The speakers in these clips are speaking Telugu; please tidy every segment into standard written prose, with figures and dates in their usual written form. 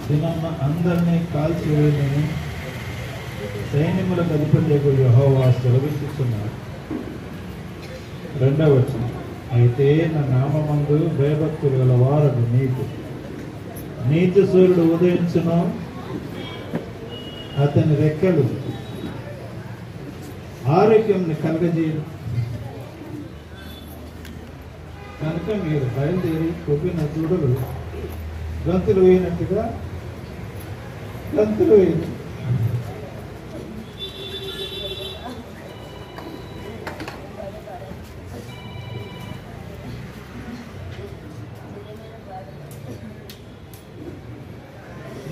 దినమున అందరినీ కాల్చివేయని సైన్యములకు అధిపత్యకు యెహోవా సెలవిస్తున్నాడు. 2వ వచనం, అయితే నా నామమందు భయభక్తులు గల వారడు నీతి సూర్యుడు ఉదయించును, అతని రెక్కలు ఆరోగ్యంని కలగజేయను. కనుక మీరు బయలుదేరి కొవ్విన దూడలు గంతులు వేయినట్టుగా గంతులు వేయను.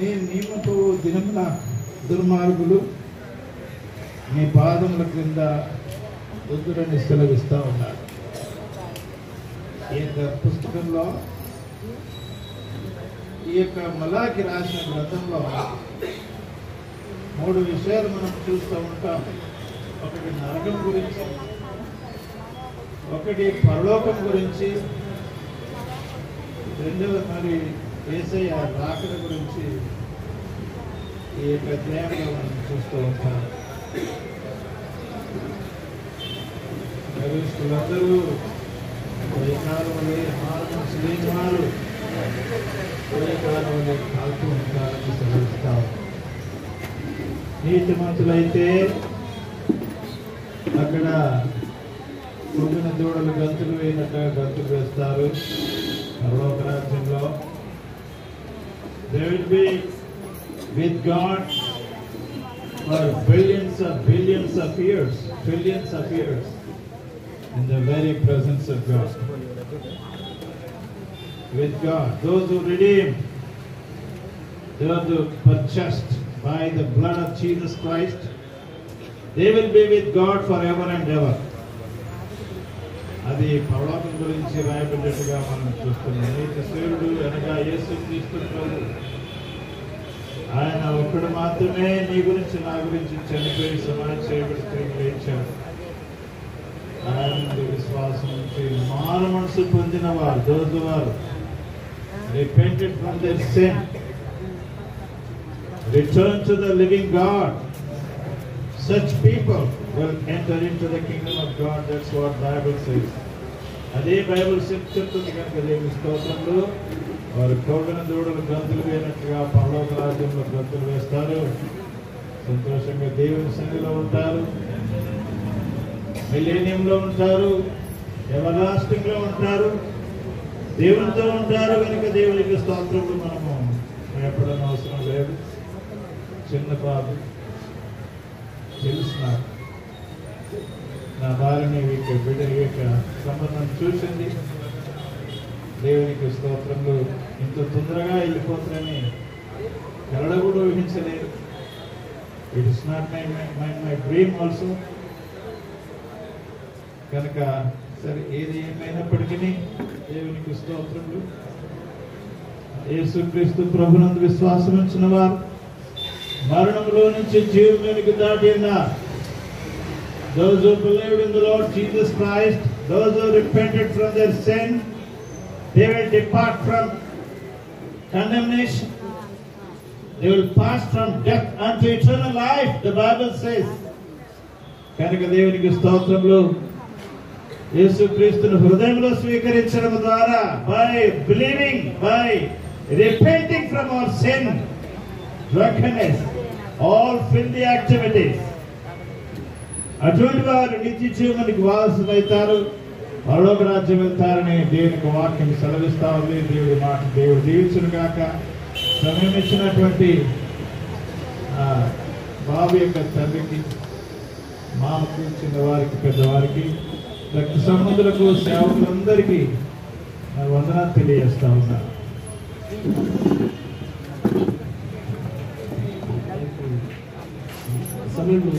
నేను నియమపు దినమున దుర్మార్గులు మీ పాదముల క్రింద వద్దురని సెలవిస్తూ ఉన్నారు. ఈ యొక్క పుస్తకంలో, ఈ యొక్క మలాకి రాసిన గ్రంథంలో 3 విషయాలు మనం చూస్తూ ఉంటాం. ఒకటి నరకం గురించి, ఒకటి పరలోకం గురించి, 2వ మరి యేసయ్య రాకడ గురించి ఈ యొక్క అధ్యాయంలో మనం చూస్తూ ఉంటాం. అందరూ కాలంలో హార్మోన్స్ లేని వారు కాలంలో కాల్తూ ఉంటారని సెలవిస్తాం. నీతిమంతులైతే అక్కడ కొమ్మిన దూడలు గంతులు వేయినట్టుగా గంతులు వేస్తారు. పరలోక రాజ్యంలో they will be with God for billions of years in the very presence of God. With God, those who redeemed, those who purchased by the blood of Jesus Christ, they will be with God forever and ever. అది పరలోకం గురించి రాయబడ్డట్టుగా మనం చూస్తున్నాం. నీతి సూర్యుడు అనగా యేసుక్రీస్తు ప్రభువు, ఆయన ఒక్కడు మాత్రమే నీ గురించి నా గురించి చనిపోయి సమాధి చేయబడి తిరిగి లేచాడు. ఆయన విశ్వాసం నుంచి మారు మనసు పొందిన వారు, those who are repented from their sin, return to the living God, such people will enter into the kingdom of God. That's what Bible says. అదే బైబిల్ చెప్తుంది. కనుక దేవుని స్తోత్రంలో వారు కోగిన దూడలు గంతులు వేసినట్టుగా పరలోక రాజ్యంలో గంతులు వేస్తారు. సంతోషంగా దేవుని సన్నిధిలో ఉంటారు, మిలేనియంలో ఉంటారు, ఎవలాస్టింగ్ లో ఉంటారు, దేవునితో ఉంటారు. కనుక దేవునికి స్తోత్రములు. మనము భయపడని అవసరం లేదు. చిన్న బాబు తెలుసు, నా భార్యని బిడ్డ యొక్క సంబంధం చూసింది. దేవునికి స్తోత్రంలో ఇంత తొందరగా వెళ్ళిపోతారని కలడ కూడా ఊహించలేదు. It is not my dream also. కనుక సరే, ఏది ఏమైనప్పటికీ దేవునికి స్తోత్రములు. యేసుక్రీస్తు ప్రభునందు విశ్వాసం ఉంచిన వారు మరణంలో నుంచి జీవంలోనికి దాటిన, those who believed in the Lord Jesus Christ, those who repented from their sin, they will depart from condemnation. They will pass from death unto eternal life, the Bible says. కనుక దేవునికి స్తోత్రములు. యేసుక్రీస్తును హృదయంలో స్వీకరించడం ద్వారా, by believing, by repenting from our sin, drunkenness, all filthy activities, అటువంటి వారు నిత్య జీవనానికి వారసులైతారు, పరలోక రాజ్యం వెళ్తారని దేవునికి వాక్యం సెలవిస్తా ఉంది. దేవుడి మాట దేవుడు దీవించును గాక. సమయం ఇచ్చినటువంటి బాబు యొక్క తండ్రికి, మామకు, చిన్నవారికి, పెద్దవారికి, రక్త సంబంధులకు, సేవకులందరికీ వందనాలు తెలియజేస్తా ఉన్నా. సమయంలో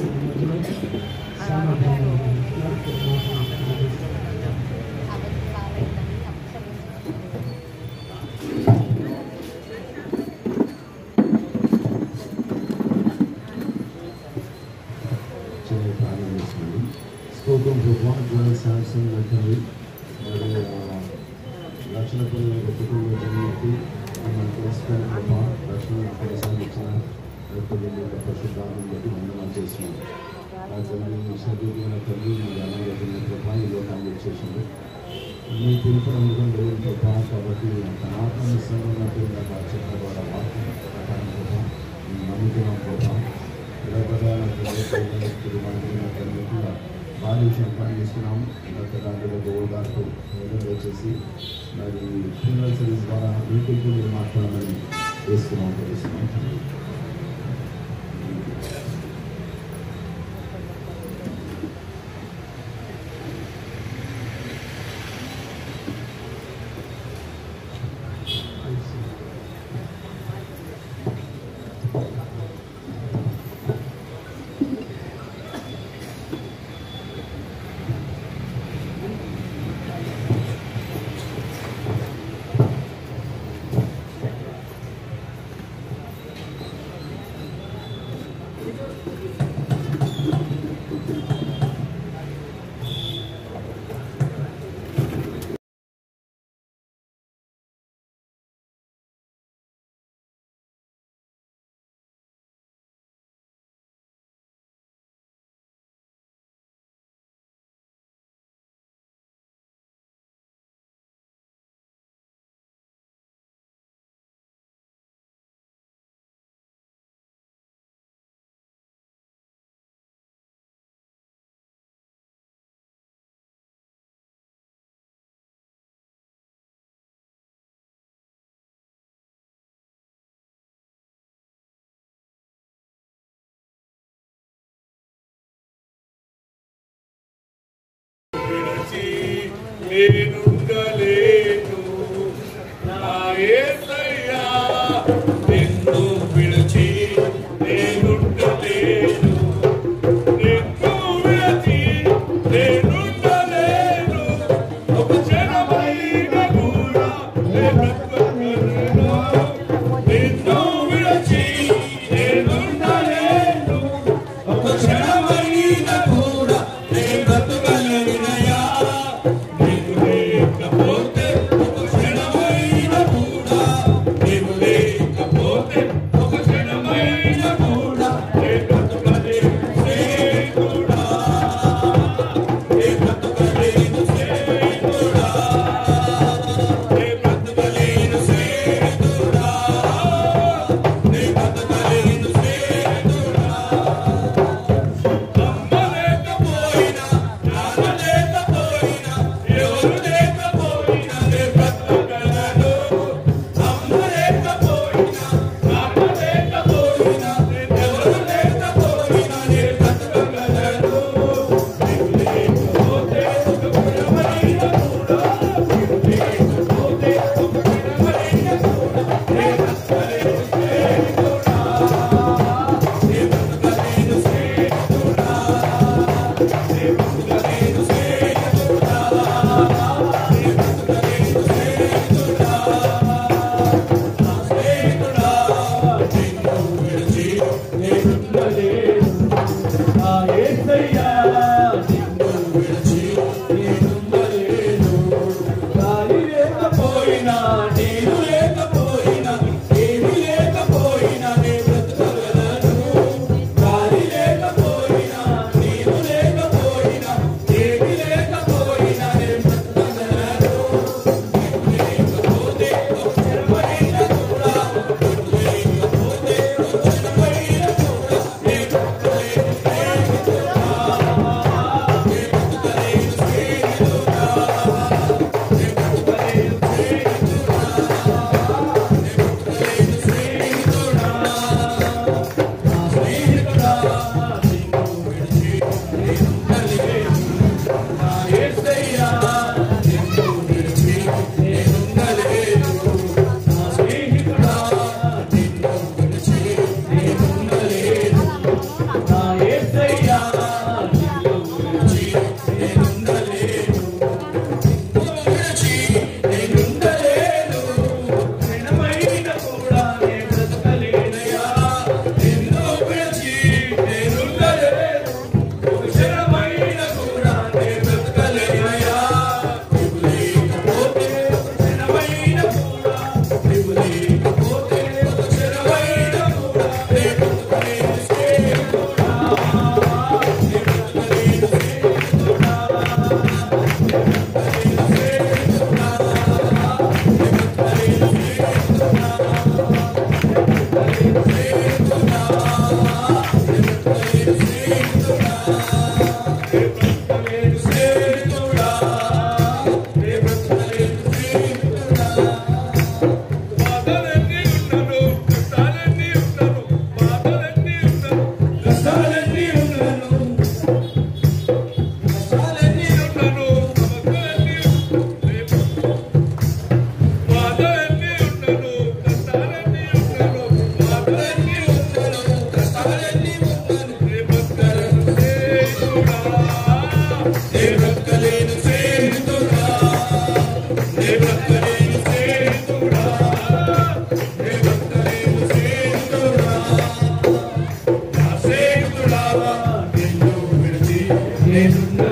స్తోత్రం ప్రభువా. శాంసం తండ్రి, మరి లక్షల పిల్లల కుటుంబ జన్మకి మనం తెలుసుకుని ప్రభా, రక్షణ తల్లి మీ అనారోగ్యం కృప ఈ లోకాన్ని వచ్చేసింది. మీ పిలుపునందుకు దేవుని కృప కాబట్టి అంత మాత్రం ఇష్టంగా ఉన్నటువంటి చెప్పిన ద్వారా మాత్రం ప్రకారం కృప నమ్ముతున్నాం కృప బాగా విషయం పని చేస్తున్నాము. దాంట్లో గోదాకు వచ్చేసి మరి ఫ్యూనరల్ సర్వీస్ ద్వారా మీటింగ్ మీరు మాట్లాడాలని వేస్తున్నాం తెలుస్తున్నాం. నేనుండలేను నా యేసయ్యా నిన్ను విడిచి నేనుండలేను నిన్ను విడిచి నేనుండలేను ఒక క్షణమైన కూడా బ్రతకలేను నిన్ను విడిచి నేనుండలేను ఒక క్షణమైన కూడా బ్రతకలేనయ్యా లేకపోతే ఒక క్షణమైన కూడా నీవు లేకపోతే ఒక క్షణమైన కూడా నే బ్రతకలేను సేతుడా నే బ్రతకలేను సేతుడా నే బ్రతకలేను సేతుడా నే బ్రతకలేను సేతుడా అమ్మలేకపోయినా నాన్నలేకపోయినా ఎవరు లేకపోయినా నే బ్రతకగలను అమ్మ లేకపోయినా నాన్న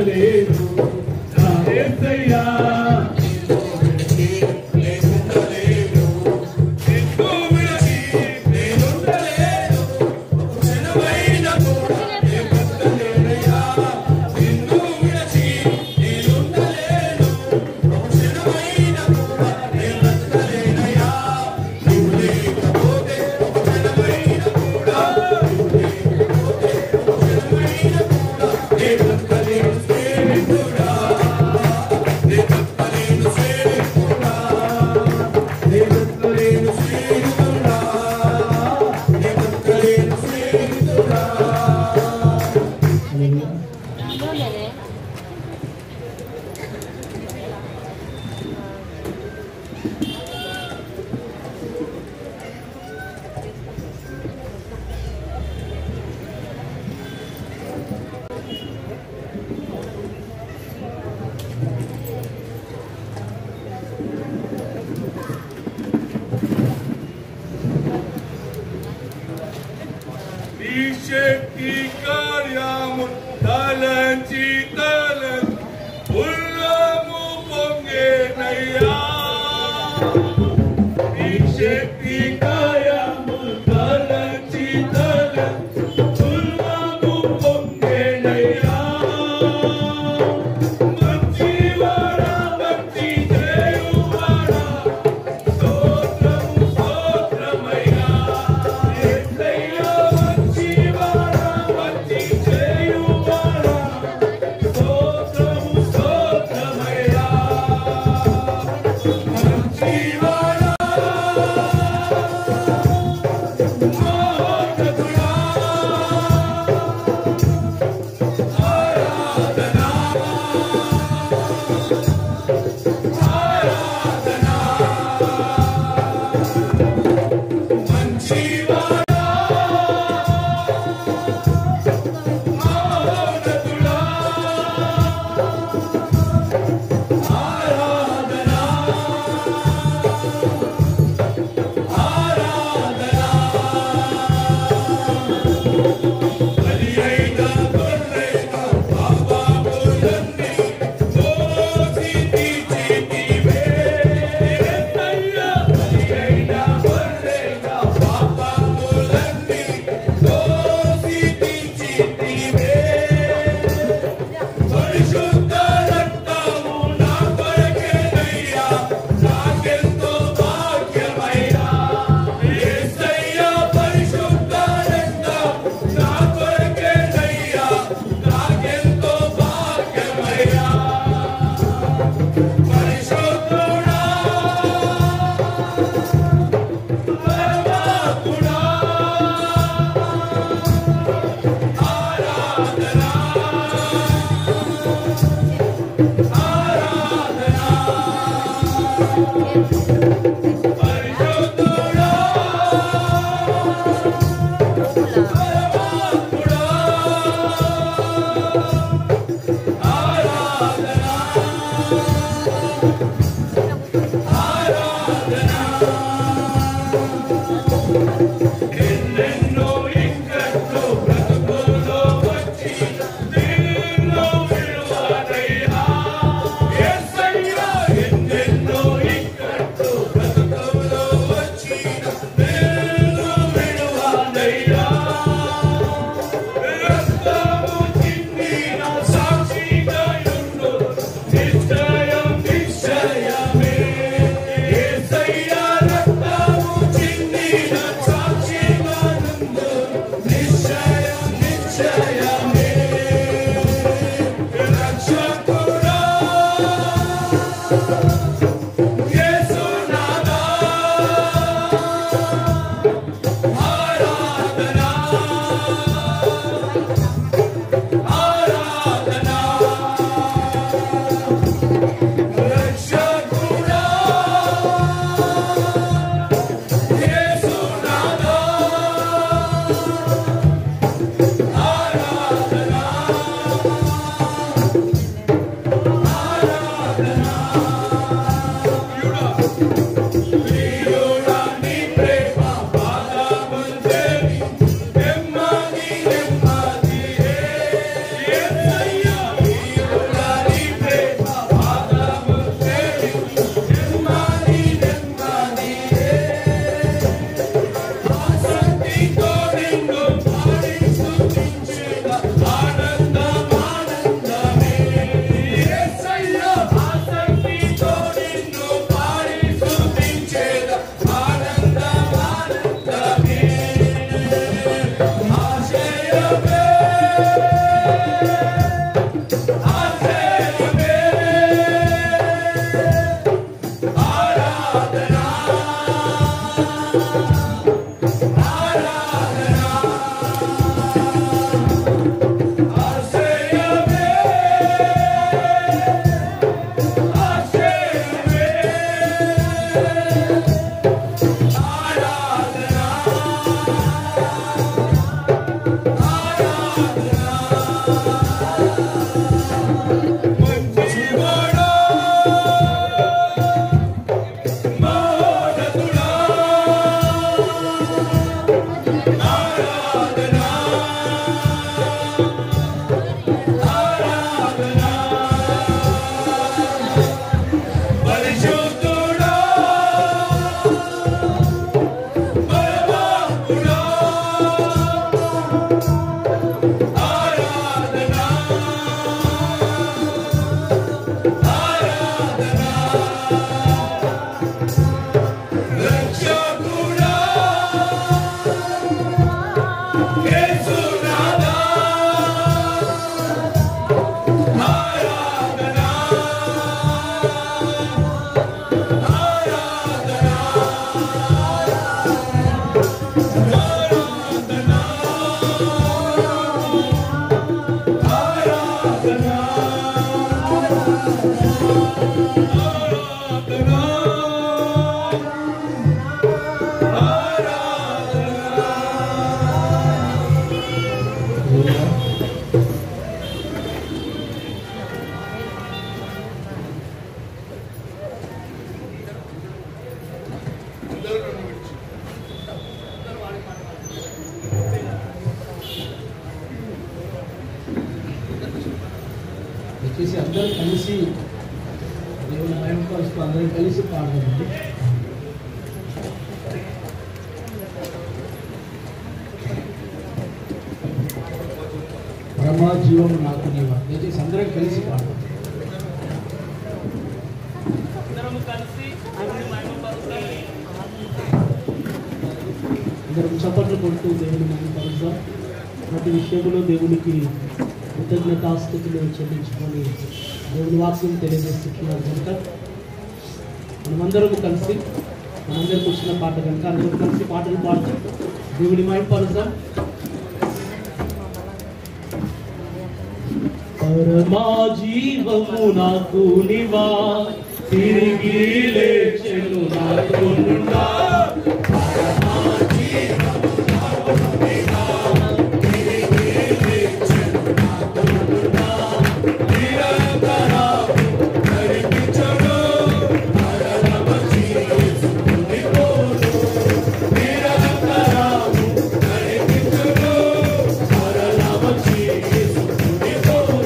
ఉండలేదు నా యేసయ్యా శక్తి కార్యము తలంచి తలంచి ఉల్లము పొంగేనయ్యా ఈ శక్తి కార్యము తలంచి తలంచి ఉల్లము పొంగేనయ్యా మంచివాడా భక్తి చేయువాడా స్తోత్రము స్తోత్రమయ్యా యేసయ్యా దయచేసి అందరూ కలిసి దేవుని మహిమపరుస్తూ అందరూ కలిసి పాడదామండి. పరమా జీవము నాకు నీవా. దయచేసి అందరం కలిసి పాడదాం. అందరం చప్పట్లు కొడుతూ దేవుని మహిమపరుద్దాం. ప్రతి విషయంలో దేవునికి కృతజ్ఞతాస్తుతులు చెల్లించుకొని దేవుని వాక్యం తెలియజేస్తున్నారు కనుక మనమందరం కలిసి మనందరికి వచ్చిన పాట కనుక అందరం కలిసి పాటలు పాడుతూ దేవుని మహిమపరుద్దాం. పరమా జీవము నాకు నీవా, తిరిగి లేచెను నాకు నుండా. పరమా జీవము నాకు నీవా, తిరిగి లేచెను నాకు నుండా. నిరంతరము నడిపించును, మరణమ జీవించుని పోను. నిరంతరము నడిపించును, మరణమ జీవించుని పోను.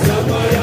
సమయ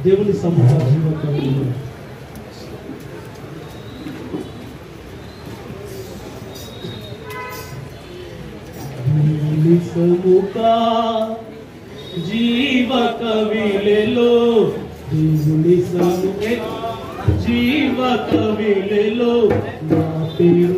దేవుని సముఖ జీవకవిలో దేవుని సముఖ జీవకవిలో దేవుని సముఖ జీవకవిలో నా పేరు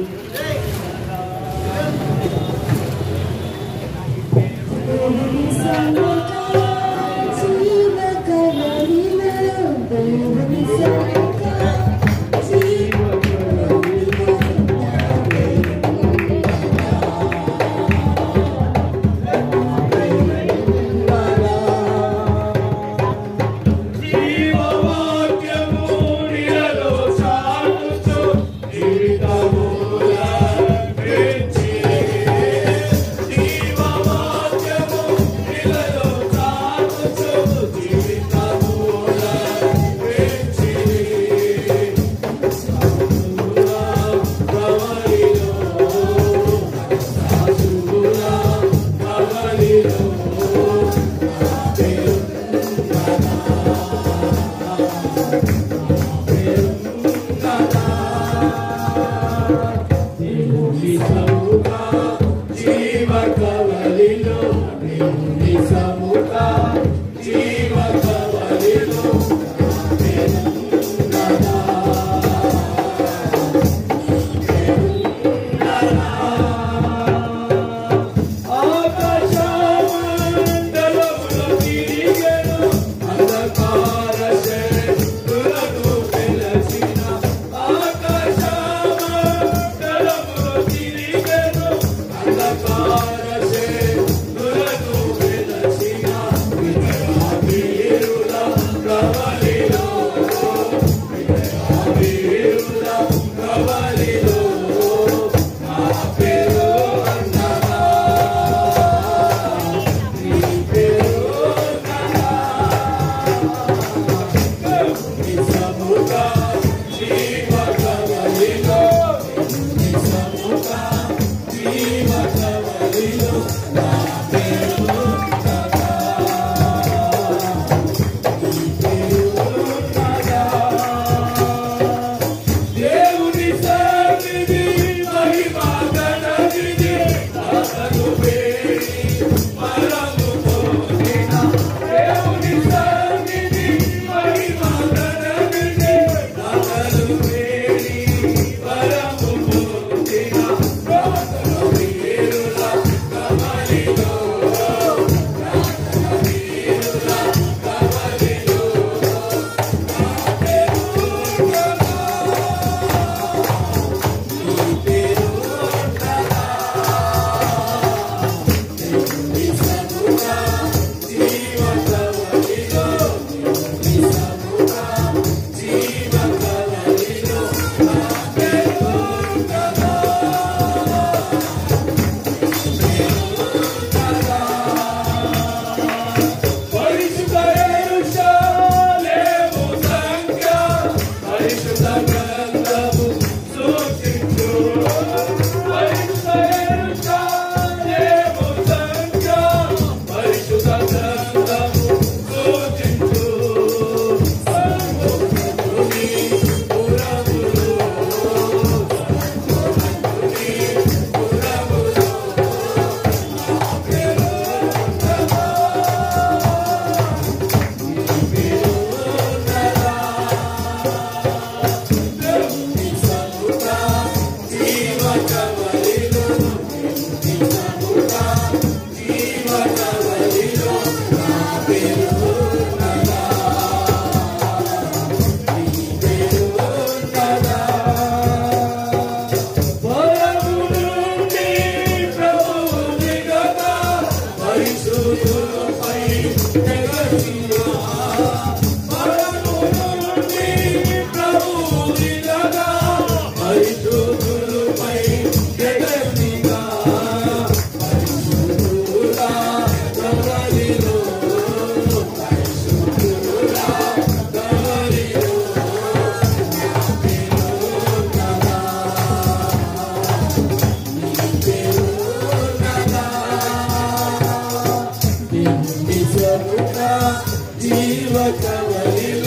జీవ కవలిలో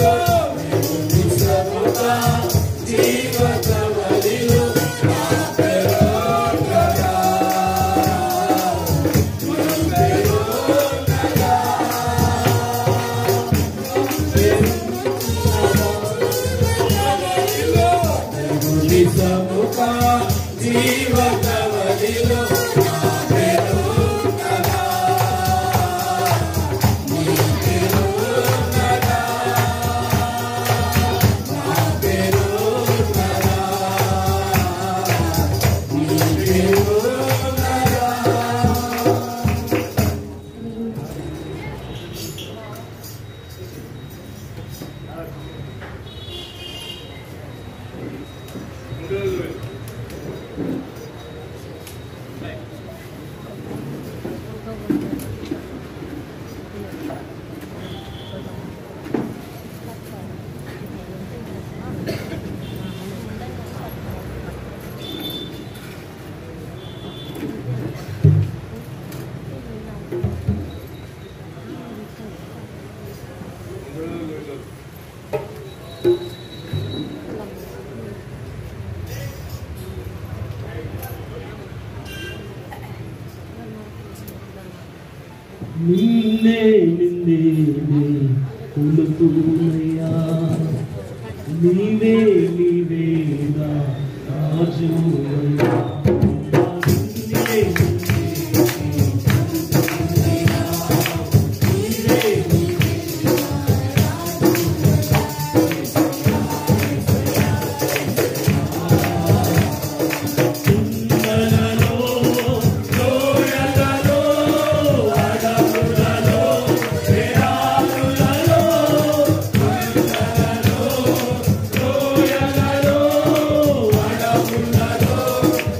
నిన్నే నిన్నే కొలుతున్నయ్యా నీవే నీవేగా రాజువయ్యా నిన్నే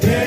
Yeah.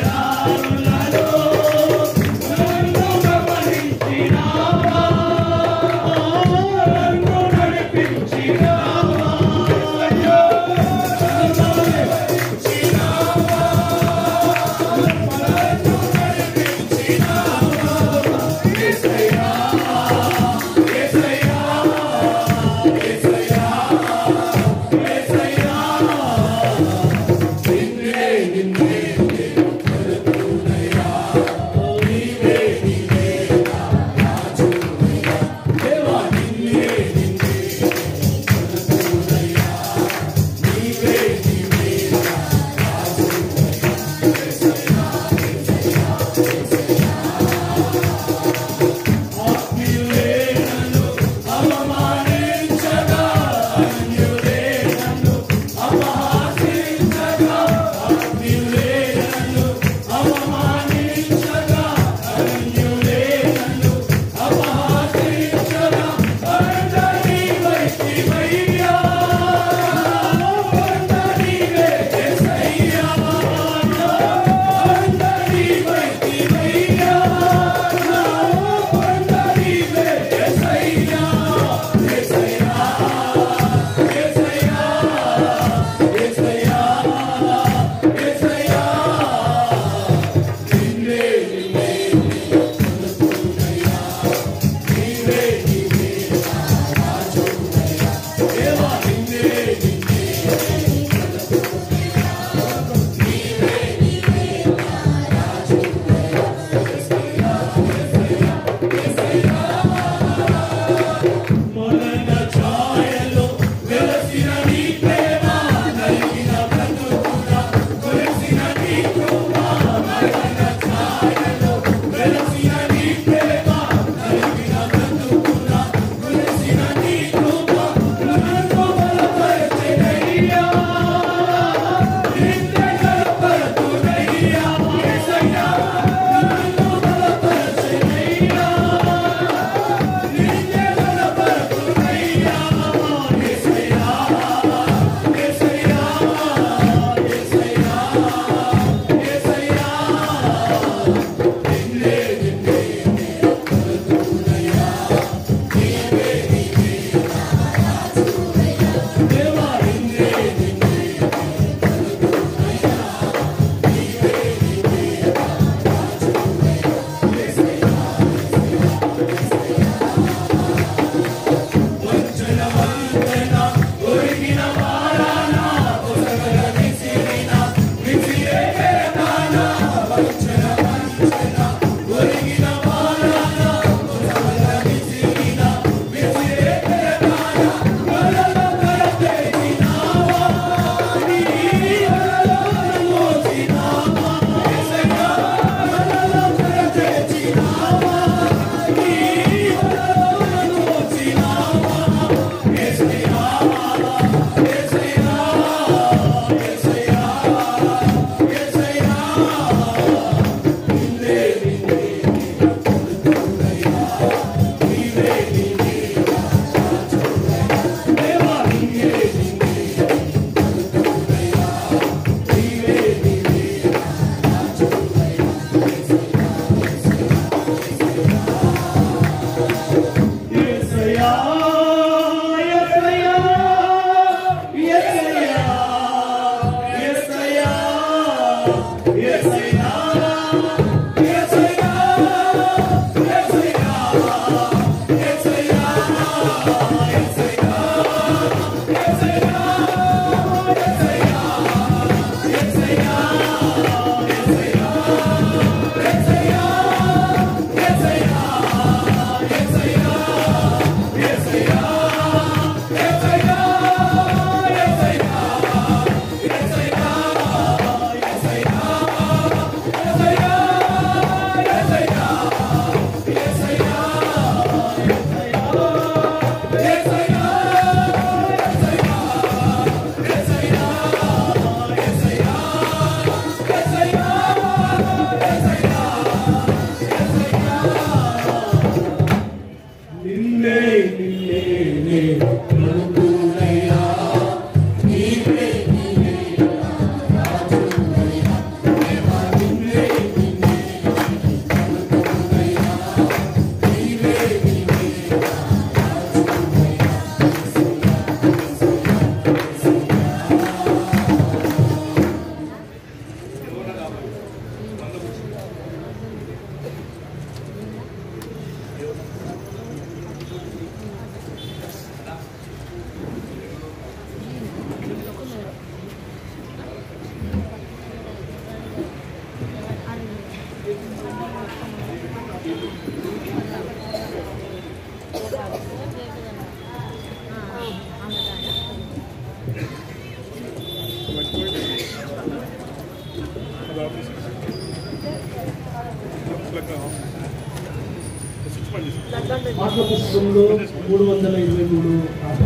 పాటల పుస్తకంలో 323 పాట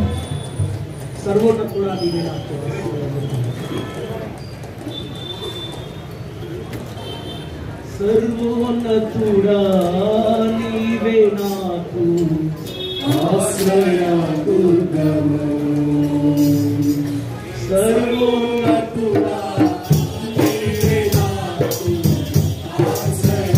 సర్వోన్నతుడా నీవే నాకు సర్వోన్నతుడా నీవే నాకు ఆశ్రయ దుర్గము సర్వోన్నతుడా నీవే నాకు ఆశ్రయ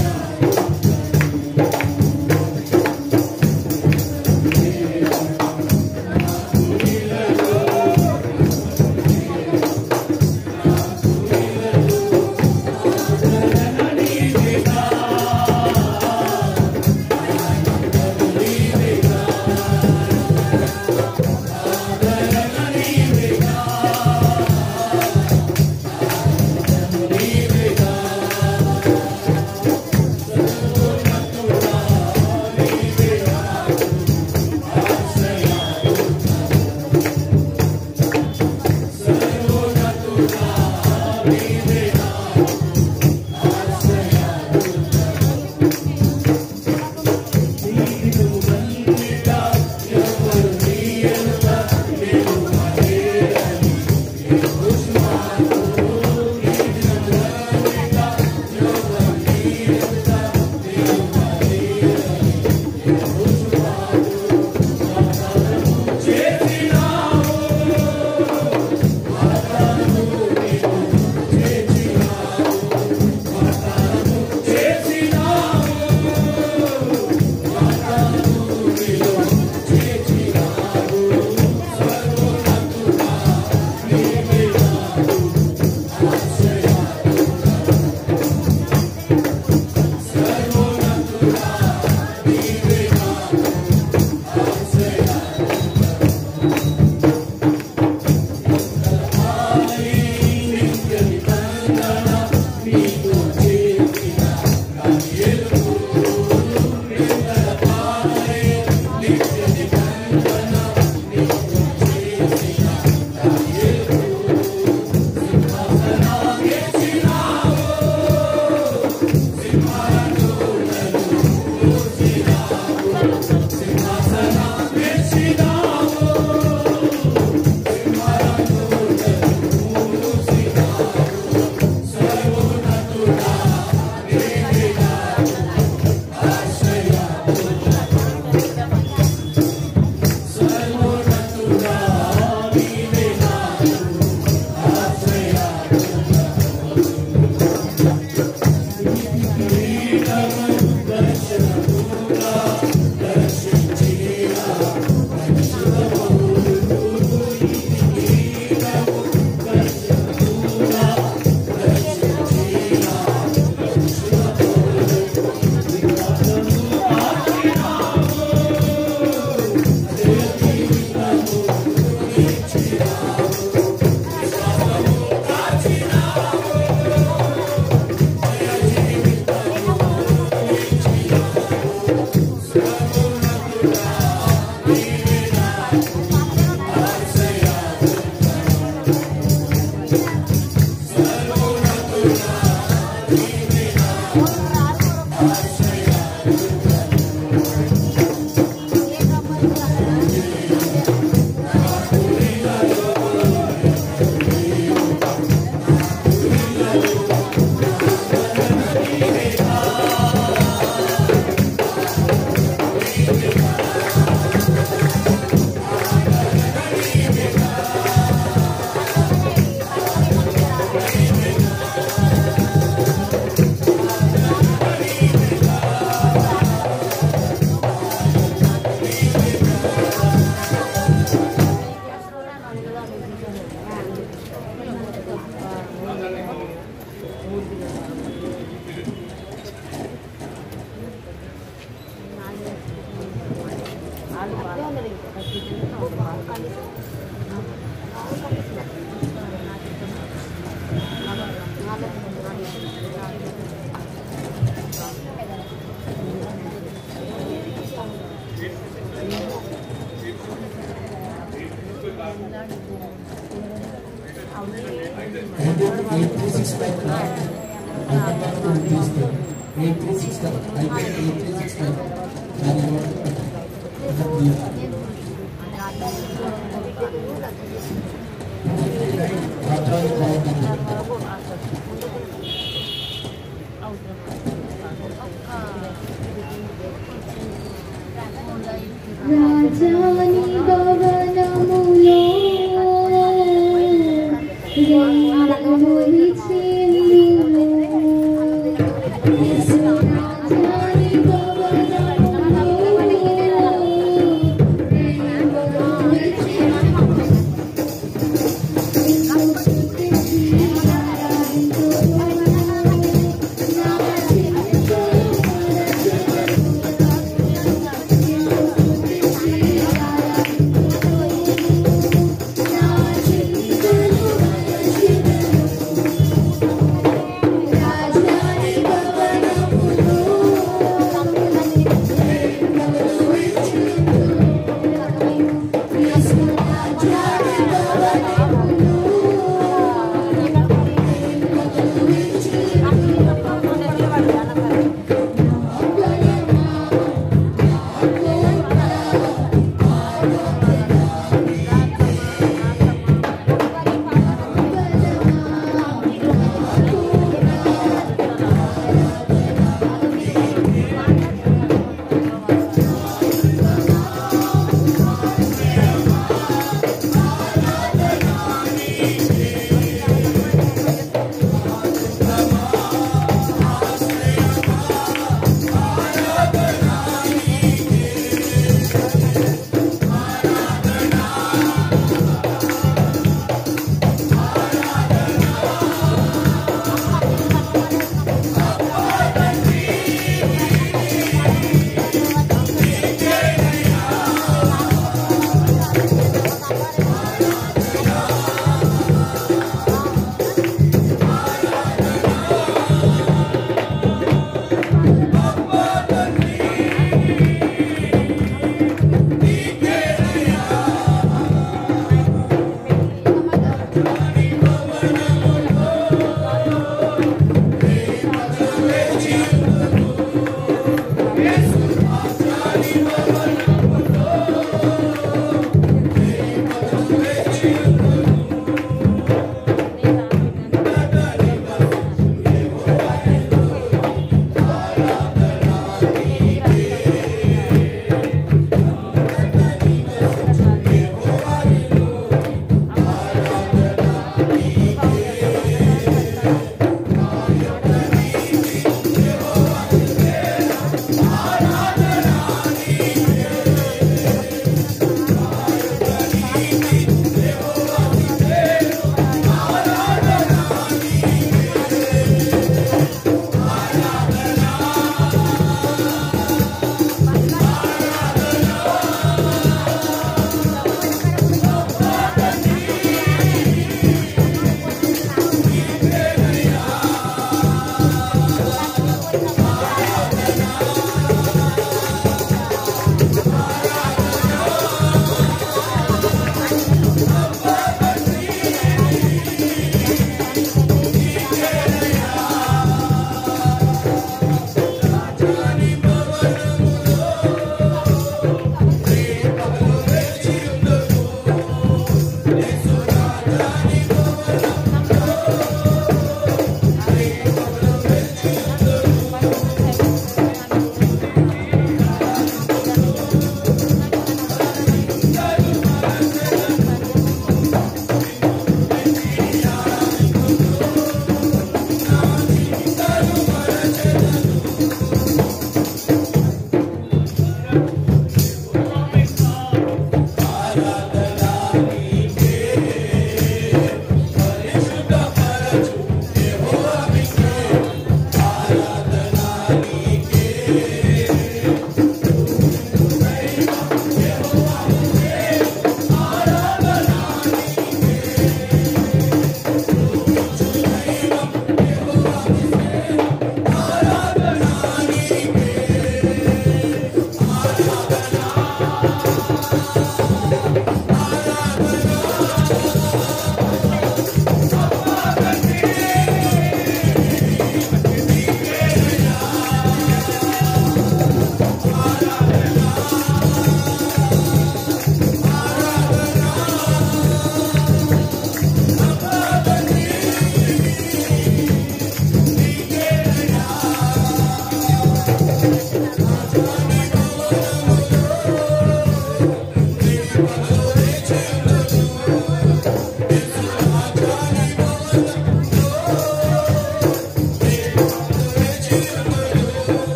రాజాని భవనములో రేణువులి చెందును. రాజాని భవనములో రేణువులి చెందును.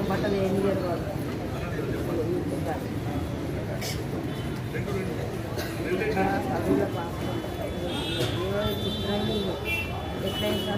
బట్టలు ఏం చేయరు ఎట్లయినా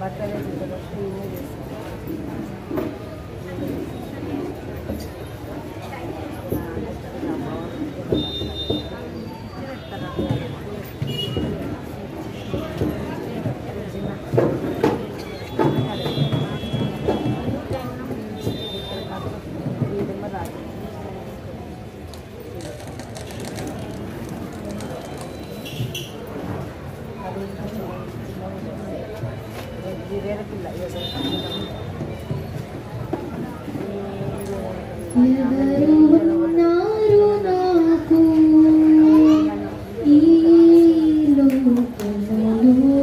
బట్టలు ఎవరు ఉన్నారు నాకు ఈ లోకములో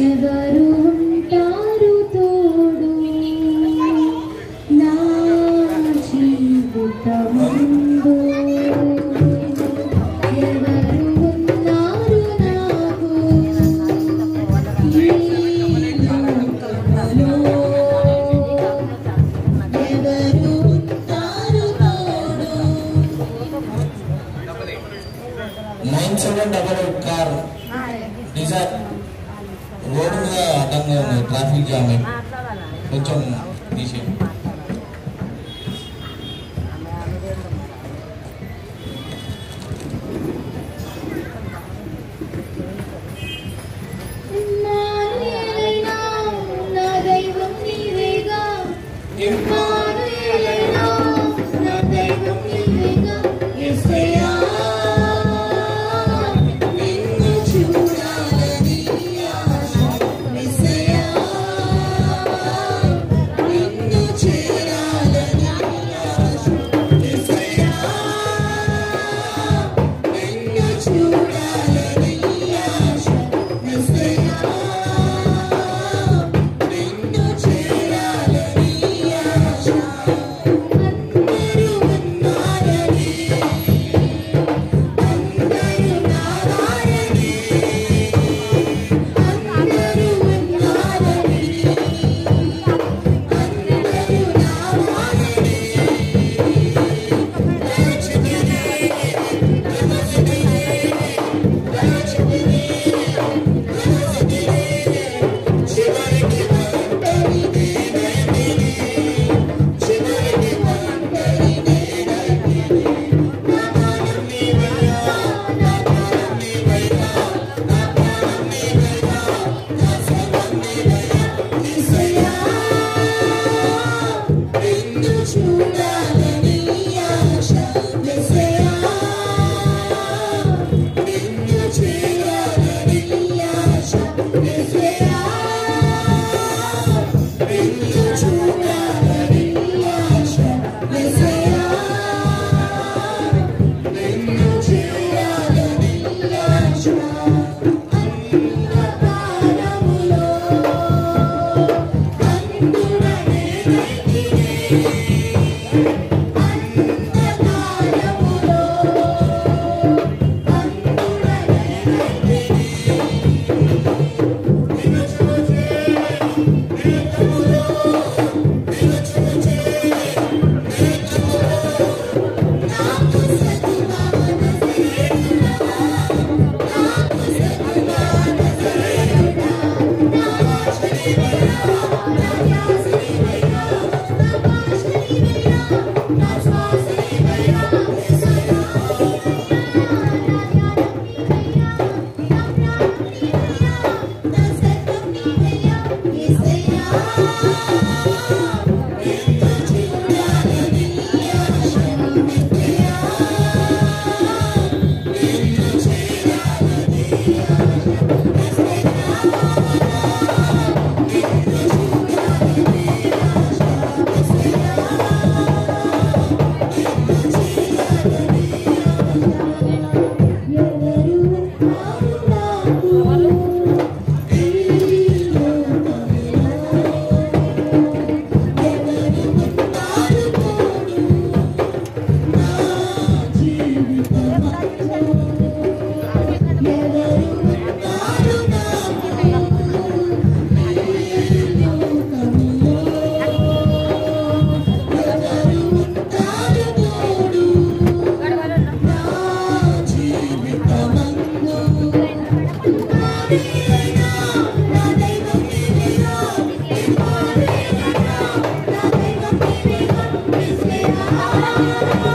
ఎవరు ఉంటారు తోడు నా జీవితమందు ఎవరు ఉన్నారు నాకు ఈ లోకములో కార్ డిజైర్ రోడ్డు మీద అడ్డంగా ఉంది, ట్రాఫిక్ జామ్ అయింది, కొంచెం తీసేయండి. నా దైవం నీవేగా నా దైవం నీవేగా యేసయ్యా నిన్ను చూడాలని ఆశ యేసయ్యా నిన్ను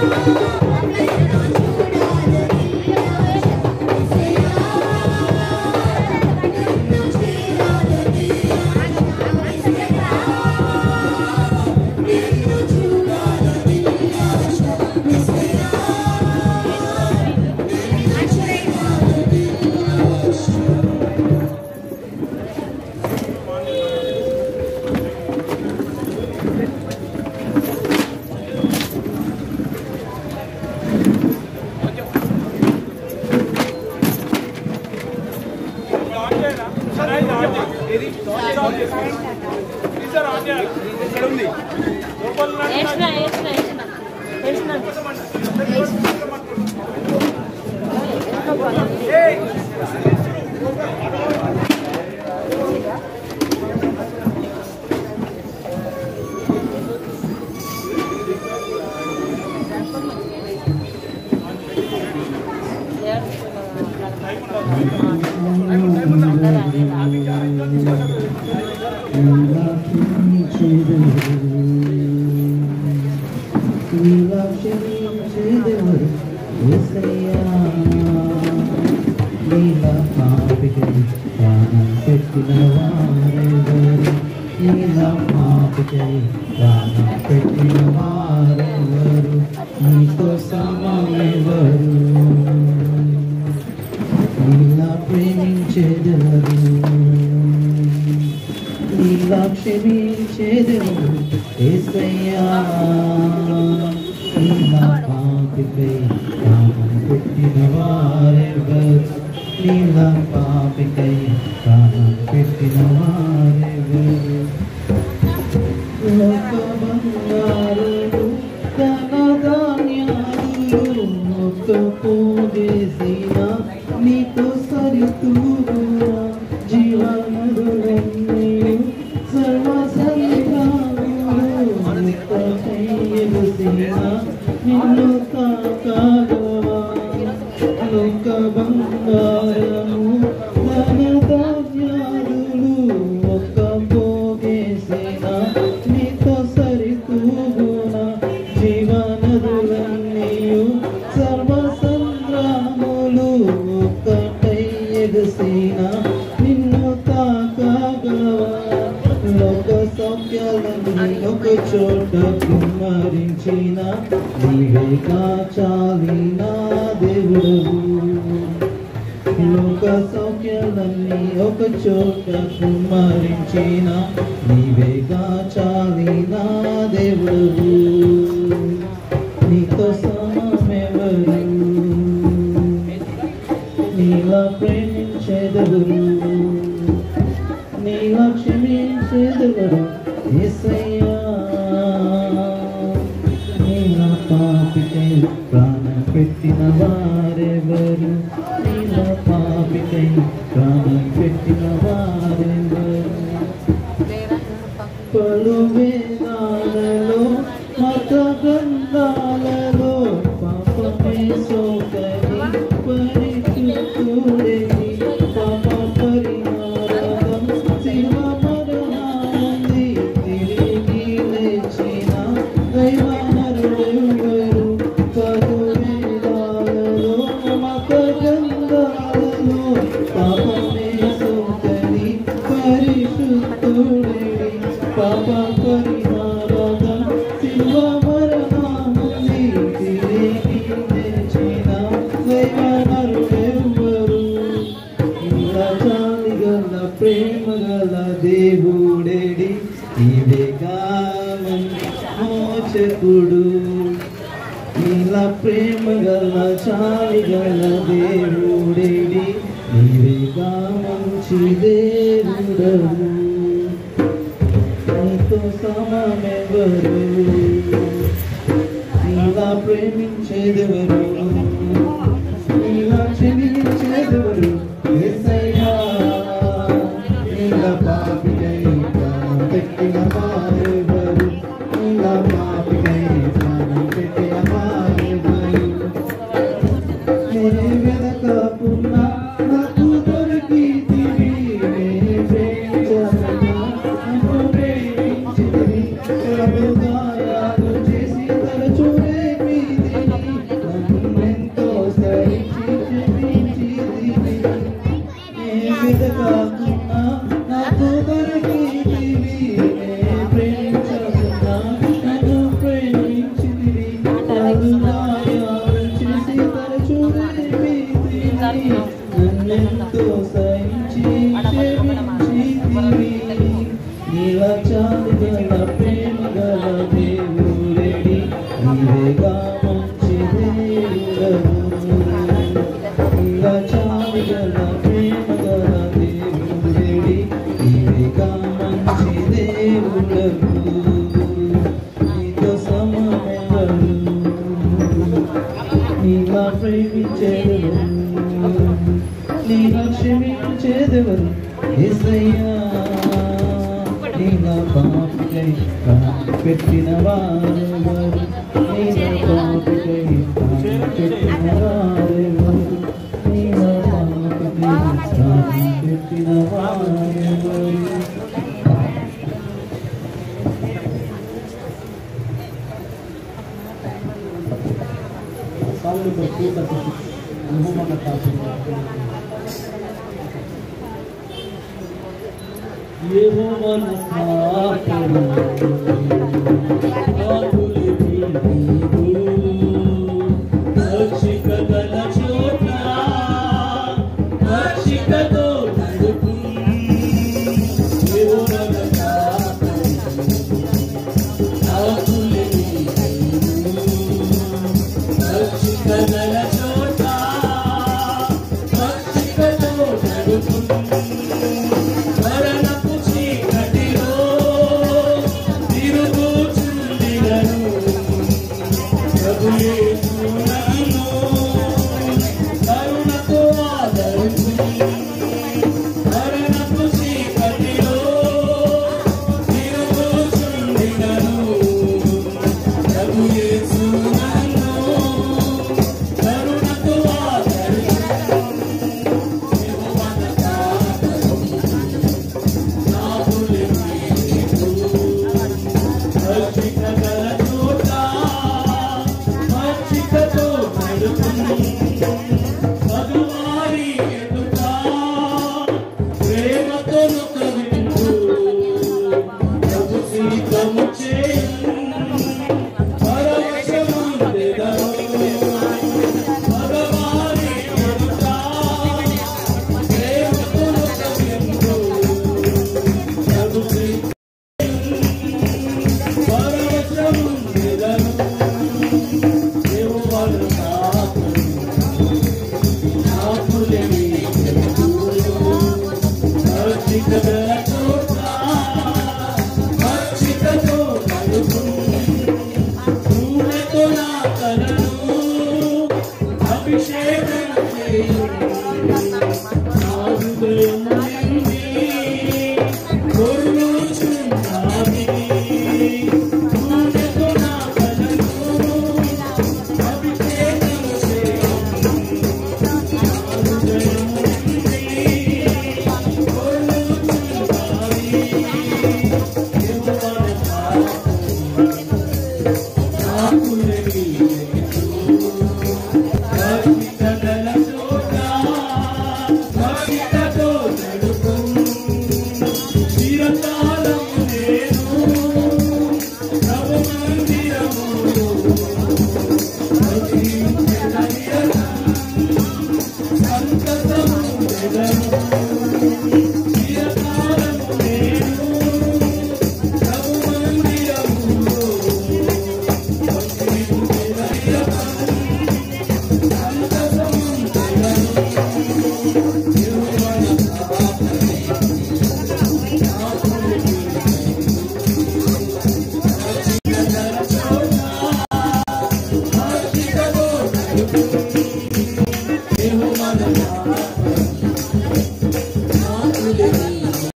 Thank you. మంచి దేవుడవు ఇలా చాలిగల ప్రేమ గల దేవుడేడి నీవేగా మంచి దేవుడవు నీతో సమమెవరు నీలా ప్రేమించేదెవరు నీలా క్షమించేదెవరు యేసయ్యా నీలా పాపికై పెట్టిన వారెవరు నీలా పాపికై పెట్టిన వారెవరు నీలా పాపికై పెట్టిన వారెవరు సాగులు పూర్తి అనుభవం కాకుండా యెహోవా నా కాపరి ఆకులు రక్షికగల చోట రక్షికతో నడుపు యెహోవా నా కాపరి ఆకులు రక్షికగల చోట రక్షికతో నడుపు